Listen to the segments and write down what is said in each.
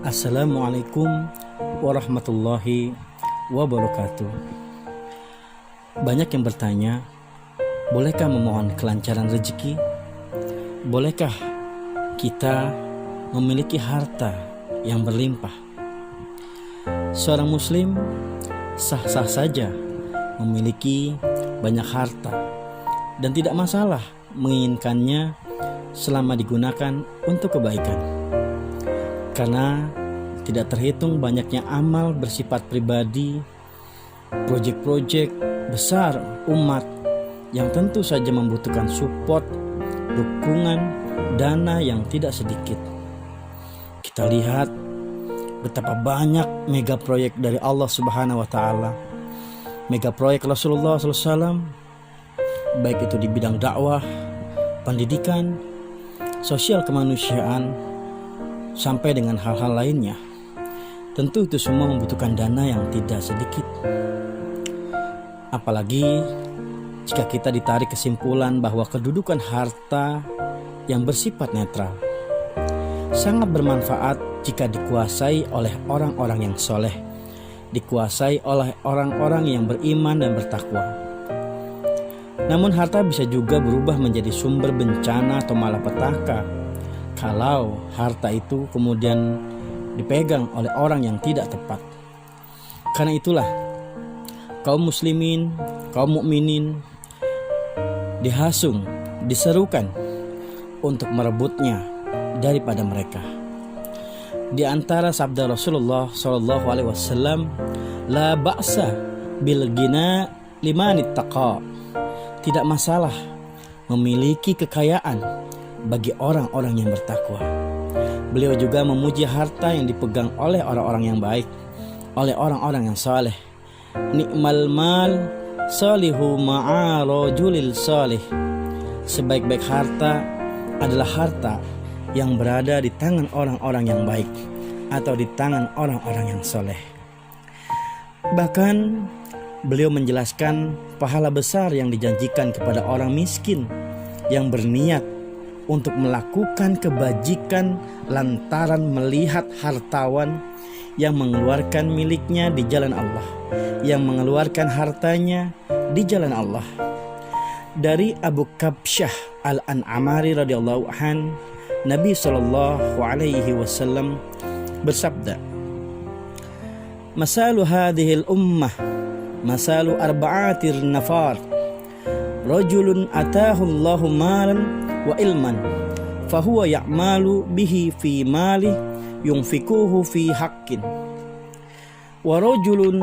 Assalamualaikum warahmatullahi wabarakatuh. Banyak yang bertanya, bolehkah memohon kelancaran rezeki? Bolehkah kita memiliki harta yang berlimpah? Seorang muslim sah-sah saja memiliki banyak harta dan tidak masalah menginginkannya selama digunakan untuk kebaikan. Karena tidak terhitung banyaknya amal bersifat pribadi, proyek-proyek besar umat yang tentu saja membutuhkan support, dukungan, dana yang tidak sedikit. Kita lihat betapa banyak mega proyek dari Allah Subhanahu wa Ta'ala, mega proyek Rasulullah SAW, baik itu di bidang dakwah, pendidikan, sosial kemanusiaan, sampai dengan hal-hal lainnya. Tentu itu semua membutuhkan dana yang tidak sedikit. Apalagi jika kita ditarik kesimpulan bahwa kedudukan harta yang bersifat netral sangat bermanfaat jika dikuasai oleh orang-orang yang soleh, dikuasai oleh orang-orang yang beriman dan bertakwa. Namun harta bisa juga berubah menjadi sumber bencana atau malapetaka kalau harta itu kemudian dipegang oleh orang yang tidak tepat. Karena itulah kaum muslimin, kaum mukminin dihasung, diserukan untuk merebutnya daripada mereka. Di antara sabda Rasulullah SAW, la ba'sa bil ghina liman ittaqa. Tidak masalah memiliki kekayaan bagi orang-orang yang bertakwa. Beliau juga memuji harta yang dipegang oleh orang-orang yang baik, oleh orang-orang yang saleh. Ni'mal mal salihu ma'a rajulil salih. Sebaik-baik harta adalah harta yang berada di tangan orang-orang yang baik atau di tangan orang-orang yang saleh. Bahkan beliau menjelaskan pahala besar yang dijanjikan kepada orang miskin yang berniat untuk melakukan kebajikan lantaran melihat hartawan yang mengeluarkan miliknya di jalan Allah, yang mengeluarkan hartanya di jalan Allah. Dari Abu Kabsyah Al-An'amari radhiyallahu an, Nabi SAW bersabda, "Masalu hadhil ummah masalu arba'atir nafar, rajulun atahu Allahu malan wa ilman fahuwa ya'malu bihi fi malih yunfikuhu fi haqqin, wa rajulun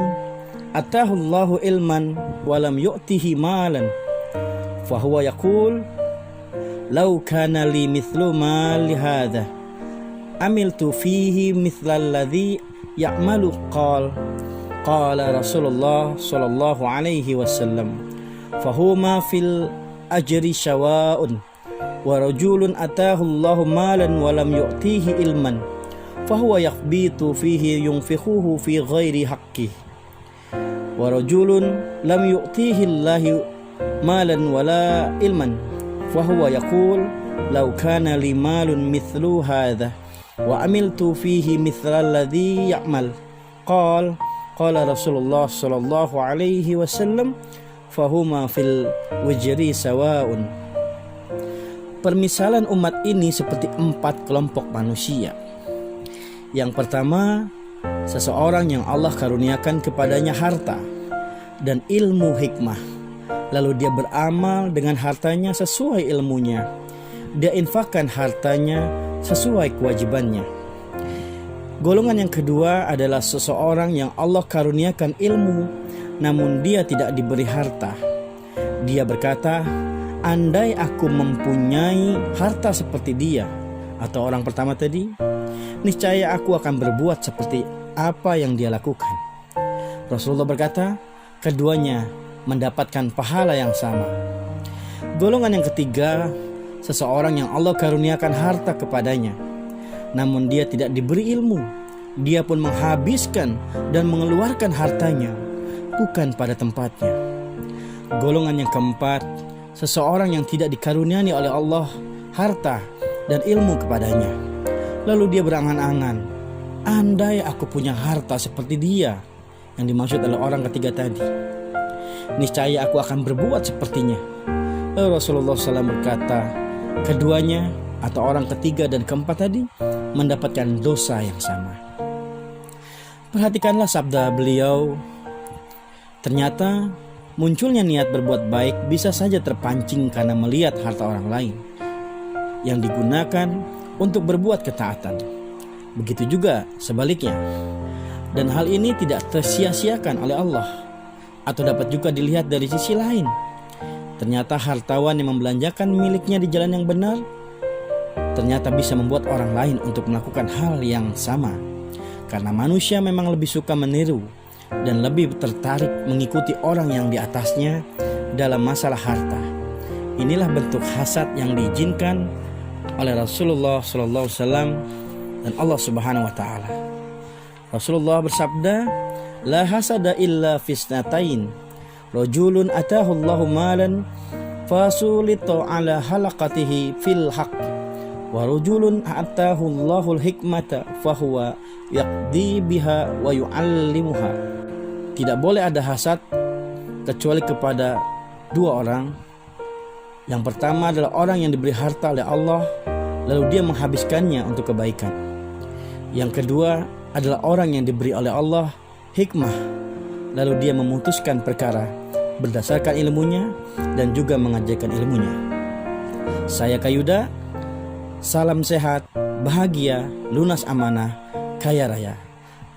atahu Allahu ilman wa lam yu'tihi malan fahuwa yaqul law kana li mithlu mali hadha amiltu fihi mithla alladhi ya'malu." Qala Rasulullah sallallahu alaihi wasallam, fahuma fil ajri syawa'un, wa rajulun atahu Allahu malan wa lam yu'tihi ilman fahuwa yakhbitu fihi yunfikhuhu fi ghairi haqqih, wa rajulun lam yu'tihi Allahu malan wala ilman fahuwa yaqul law kana li malun mithlu hadha wa amiltu fihi mithla alladhi ya'mal. Qala Rasulullah sallallahu alaihi wasallam, fahuma fil wajri sawa'un. Permisalan umat ini seperti 4 kelompok manusia. Yang pertama, seseorang yang Allah karuniakan kepadanya harta dan ilmu hikmah, lalu dia beramal dengan hartanya sesuai ilmunya. Dia infakkan hartanya sesuai kewajibannya. Golongan yang kedua adalah seseorang yang Allah karuniakan ilmu, namun dia tidak diberi harta. Dia berkata, andai aku mempunyai harta seperti dia, atau orang pertama tadi, niscaya aku akan berbuat seperti apa yang dia lakukan. Rasulullah berkata, keduanya mendapatkan pahala yang sama. Golongan yang ketiga, seseorang yang Allah karuniakan harta kepadanya, namun dia tidak diberi ilmu. Dia pun menghabiskan dan mengeluarkan hartanya bukan pada tempatnya. Golongan yang keempat, seseorang yang tidak dikaruniai oleh Allah harta dan ilmu kepadanya, lalu dia berangan-angan andai aku punya harta seperti dia, yang dimaksud adalah orang ketiga tadi, niscaya aku akan berbuat sepertinya. Rasulullah SAW berkata, keduanya atau orang ketiga dan keempat tadi mendapatkan dosa yang sama. Perhatikanlah sabda beliau, ternyata munculnya niat berbuat baik bisa saja terpancing karena melihat harta orang lain yang digunakan untuk berbuat ketaatan. Begitu juga sebaliknya. Dan hal ini tidak tersia-siakan oleh Allah, atau dapat juga dilihat dari sisi lain. Ternyata hartawan yang membelanjakan miliknya di jalan yang benar ternyata bisa membuat orang lain untuk melakukan hal yang sama. Karena manusia memang lebih suka meniru dan lebih tertarik mengikuti orang yang di atasnya dalam masalah harta. Inilah bentuk hasad yang diizinkan oleh Rasulullah SAW dan Allah Subhanahu wa Ta'ala. Rasulullah bersabda, la hasada illa fisnatain, rajulun atahu Allahu malan fasulita ala halaqatihi fil haqq, wa rajulun atahu Allahul hikmata fahuwa yaqdi biha wa yu'allimuha. Tidak boleh ada hasad kecuali kepada dua orang. Yang pertama adalah orang yang diberi harta oleh Allah, lalu dia menghabiskannya untuk kebaikan. Yang kedua adalah orang yang diberi oleh Allah hikmah, lalu dia memutuskan perkara berdasarkan ilmunya dan juga mengajarkan ilmunya. Saya Kayuda, salam sehat, bahagia, lunas amanah, kaya raya.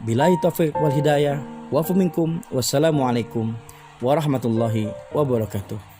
Billahi taufiq wal hidayah. Wa'fu minkum. Wassalamualaikum warahmatullahi wabarakatuh.